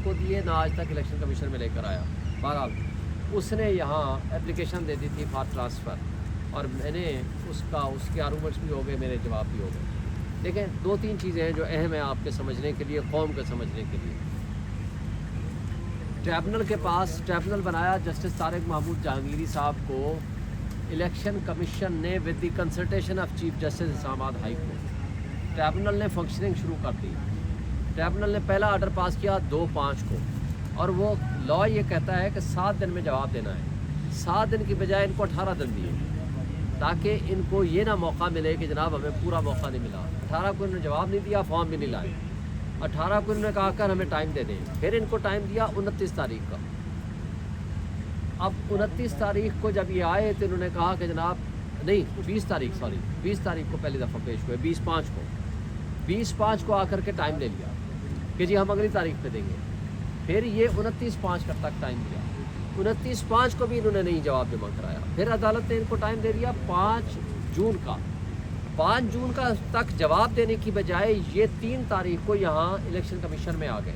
آپ کو دیے نہ آج تک الیکشن کمیشن میں لے کر آیا. بہرحال اس نے یہاں اپلیکیشن دے دی تھی فار ٹرانسفر, اور میں نے اس کے آرگومنٹس بھی ہو گئے, میرے جواب بھی ہو گئے. دیکھیں 2-3 چیزیں ہیں جو اہم ہیں آپ کے سمجھنے کے لیے, قوم کے سمجھنے کے لیے. ٹریبونل کے پاس ٹریبونل بنایا جسٹس طارق محمود جہانگیری صاحب کو الیکشن کمیشن نے with the consultation of chief justice Islamabad high court. Tribunal نے فنکشننگ شروع کر دی. ٹریبونل نے پہلا آرڈر پاس کیا 2/5 کو, اور وہ لا یہ کہتا ہے کہ 7 دن میں جواب دینا ہے. 7 دن کی بجائے ان کو 18 دن دیے, تاکہ ان کو یہ نہ موقع ملے کہ جناب ہمیں پورا موقع نہیں ملا. 18 کو انہوں نے جواب نہیں دیا, فارم بھی نہیں لائے. 18 کو انہوں نے کہا کر ہمیں ٹائم دے دیں. پھر ان کو ٹائم دیا 29 تاریخ کا. اب 29 تاریخ کو جب یہ آئے تو انہوں نے کہا کہ جناب نہیں 20 تاریخ کو پہلی دفعہ پیش ہوئے, 20/5 کو آ کر کے ٹائم لے لیا کہ جی ہم اگلی تاریخ پہ دیں گے. پھر یہ 29/5 تک ٹائم دیا. 29/5 کو بھی انہوں نے نہیں جواب جمع کرایا. پھر عدالت نے ان کو ٹائم دے دیا 5 جون کا. 5 جون کا تک جواب دینے کی بجائے یہ 3 تاریخ کو یہاں الیکشن کمیشن میں آ گئے.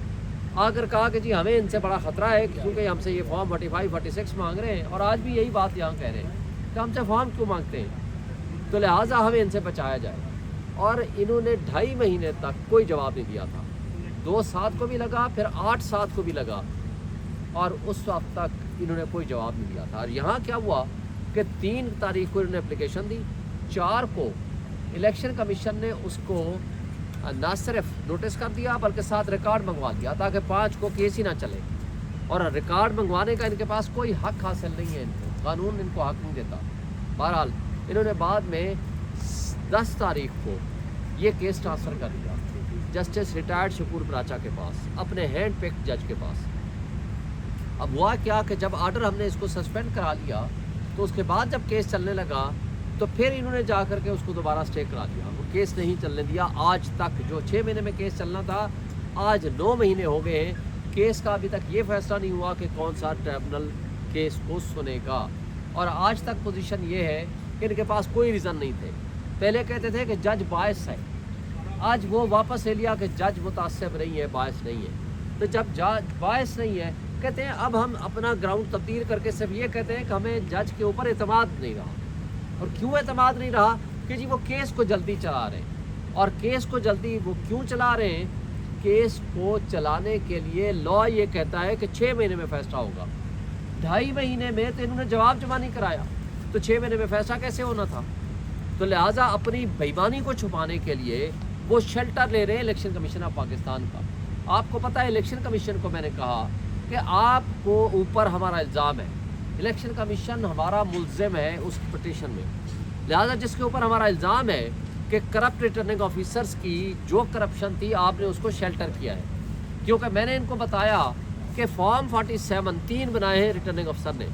آ کر کہا کہ جی ہمیں ان سے بڑا خطرہ ہے کیونکہ ہم سے یہ فارم 45-46 مانگ رہے ہیں, اور آج بھی یہی بات یہاں کہہ رہے ہیں کہ ہم سے فارم کیوں مانگتے ہیں, تو لہٰذا ہمیں ان سے بچایا جائے. اور انہوں نے 2.5 مہینے تک کوئی جواب نہیں دیا تھا. 2/7 کو بھی لگا, پھر 8/7 کو بھی لگا, اور اس وقت تک انہوں نے کوئی جواب نہیں دیا تھا. اور یہاں کیا ہوا کہ 3 تاریخ کو انہوں نے اپلیکیشن دی. 4 کو الیکشن کمیشن نے اس کو نہ صرف نوٹس کر دیا بلکہ ساتھ ریکارڈ منگوا دیا تاکہ 5 کو کیس ہی نہ چلے. اور ریکارڈ منگوانے کا ان کے پاس کوئی حق حاصل نہیں ہے, ان کو قانون ان کو حق نہیں دیتا. بہرحال انہوں نے بعد میں 10 تاریخ کو یہ کیس ٹرانسفر کر دیا جسٹس ریٹائرڈ شکور براچا کے پاس, اپنے ہینڈ پکڈ جج کے پاس. اب ہوا کیا کہ جب آرڈر ہم نے اس کو سسپینڈ کرا لیا تو اس کے بعد جب کیس چلنے لگا تو پھر انہوں نے جا کر کے اس کو دوبارہ اسٹے کرا دیا. وہ کیس نہیں چلنے دیا آج تک. جو 6 مہینے میں کیس چلنا تھا آج 9 مہینے ہو گئے ہیں. کیس کا ابھی تک یہ فیصلہ نہیں ہوا کہ کون سا ٹریبونل کیس کو سنے گا. اور آج تک پوزیشن یہ ہے کہ ان کے پاس کوئی ریزن نہیں تھے. پہلے کہتے تھے کہ جج باعث ہے, آج وہ واپس لے لیا کہ جج متعصب نہیں ہے, باعث نہیں ہے. تو جب جج باعث نہیں ہے کہتے ہیں اب ہم اپنا گراؤنڈ تبدیل کر کے صرف یہ کہتے ہیں کہ ہمیں جج کے اوپر اعتماد نہیں رہا. اور کیوں اعتماد نہیں رہا کہ جی وہ کیس کو جلدی چلا رہے ہیں. اور کیس کو جلدی وہ کیوں چلا رہے ہیں؟ کیس کو چلانے کے لیے لا یہ کہتا ہے کہ 6 مہینے میں فیصلہ ہوگا. 2.5 مہینے میں تو انہوں نے جواب جمع نہیں کرایا, تو 6 مہینے میں فیصلہ کیسے ہونا تھا؟ تو لہٰذا اپنی بےایمانی کو چھپانے کے لیے وہ شیلٹر لے رہے ہیں الیکشن کمیشن آف پاکستان کا. آپ کو پتہ ہے الیکشن کمیشن کو میں نے کہا کہ آپ کو اوپر ہمارا الزام ہے, الیکشن کمیشن ہمارا ملزم ہے اس پٹیشن میں, لہٰذا جس کے اوپر ہمارا الزام ہے کہ کرپٹ ریٹرننگ آفیسرز کی جو کرپشن تھی آپ نے اس کو شیلٹر کیا ہے. کیونکہ میں نے ان کو بتایا کہ فارم 47 3 بنائے ہیں ریٹرننگ افسر نے.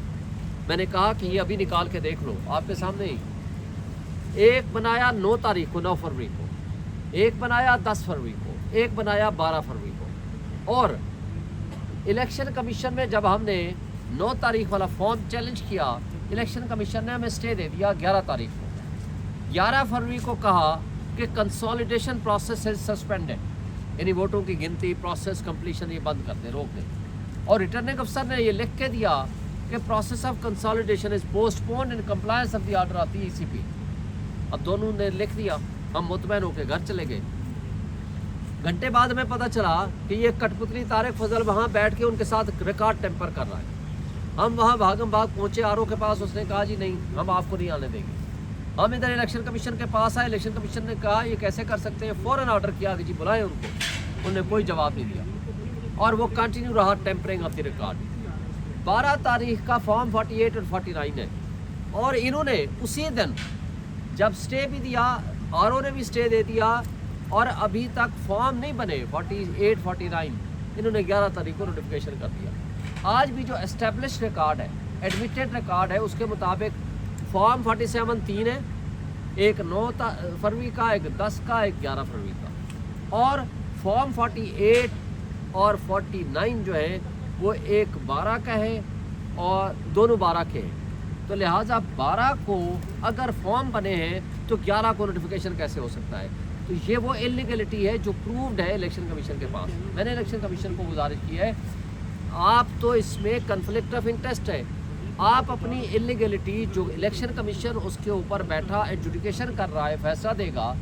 میں نے کہا کہ یہ ابھی نکال کے دیکھ لو آپ کے سامنے ہی. ایک بنایا 9 تاریخ کو 9 فروری کو, ایک بنایا 10 فروری کو, ایک بنایا 12 فروری کو. اور الیکشن کمیشن میں جب ہم نے 9 تاریخ والا فارم چیلنج کیا, الیکشن کمیشن نے ہمیں اسٹے دے دیا 11 تاریخ کو. 11 فروری کو کہا کہ کنسالیڈیشن پروسیس از سسپینڈڈ, یعنی ووٹوں کی گنتی پروسیس کمپلیشن یہ بند کر دیں, روک دیں. اور ریٹرننگ افسر نے یہ لکھ کے دیا کہ process of consolidation is postponed in compliance of the order of the ECP. اب دونوں نے لکھ دیا, ہم مطمئن ہو کے گھر چلے گئے. گھنٹے بعد ہمیں پتہ چلا کہ یہ کٹ پتلی طارق فضل وہاں بیٹھ کے ان کے ساتھ ریکارڈ ٹیمپر کر رہا ہے. ہم وہاں بھاگم بھاگ پہنچے RO کے پاس, اس نے کہا جی نہیں ہم آپ کو نہیں آنے دیں گے. ہم ادھر الیکشن کمیشن کے پاس آئے, الیکشن کمیشن نے کہا یہ کیسے کر سکتے ہیں, فوراً آرڈر کیا کہ جی بلائیں ان کو. انہوں نے کوئی جواب نہیں دیا اور وہ کنٹینیو رہا ٹیمپرنگ آف دی ریکارڈ. 12 تاریخ کا فارم 48 اور 49 ہے, اور انہوں نے اسی دن جب سٹے بھی دیا, RO نے بھی سٹے دے دیا, اور ابھی تک فارم نہیں بنے 48 49, انہوں نے 11 تاریخ کو نوٹیفیکیشن کر دیا. آج بھی جو اسٹیبلش ریکارڈ ہے, ایڈمیٹڈ ریکارڈ ہے, اس کے مطابق فارم 47 3 ہے, ایک 9 فروری کا, ایک 10 کا, ایک 11 فروری کا. اور فارم 48 اور 49 جو ہے وہ ایک 12 کا ہے اور دونوں 12 کے ہیں. تو لہٰذا 12 کو اگر فارم بنے ہیں تو 11 کو نوٹیفیکیشن کیسے ہو سکتا ہے؟ تو یہ وہ انلیگلٹی ہے جو پرووڈ ہے الیکشن کمیشن کے پاس. میں نے الیکشن کمیشن کو گزارش کی ہے آپ تو اس میں کنفلکٹ آف انٹرسٹ ہے, آپ اپنی انلیگلٹی جو الیکشن کمیشن اس کے اوپر بیٹھا ایڈجوڈیکیشن کر رہا ہے, فیصلہ دے گا,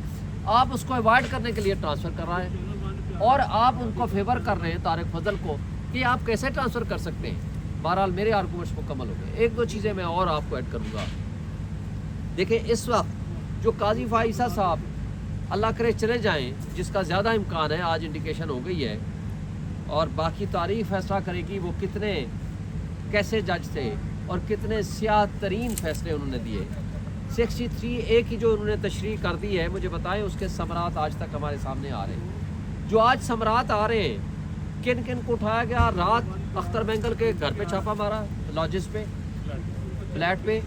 آپ اس کو اوائڈ کرنے کے لیے ٹرانسفر کر رہا ہے اور آپ ان کو فیور کر رہے ہیں طارق فضل کو کہ آپ کیسے ٹرانسفر کر سکتے ہیں. بہرحال میرے آرگومنٹس مکمل ہو گئے. ایک دو چیزیں میں اور آپ کو ایڈ کروں گا. دیکھیں اس وقت جو قاضی فائزہ صاحب اللہ کرے چلے جائیں, جس کا زیادہ امکان ہے, آج انڈیکیشن ہو گئی ہے, اور باقی تاریخ فیصلہ کرے گی وہ کتنے کیسے جج تھے اور کتنے سیاہ ترین فیصلے انہوں نے دیے. 63A کی جو انہوں نے تشریح کر دی ہے, مجھے بتائیں اس کے ثمرات آج تک ہمارے سامنے آ رہے ہیں. جو آج ثمرات آ رہے ہیں, کن کن کو اٹھایا گیا؟ رات اختر بینگل کے گھر پہ چھاپا مارا, لاجز پہ, فلیٹ پہ.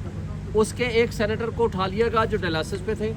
اس کے ایک سینیٹر کو اٹھا لیا گیا جو ڈائلسس پہ تھے,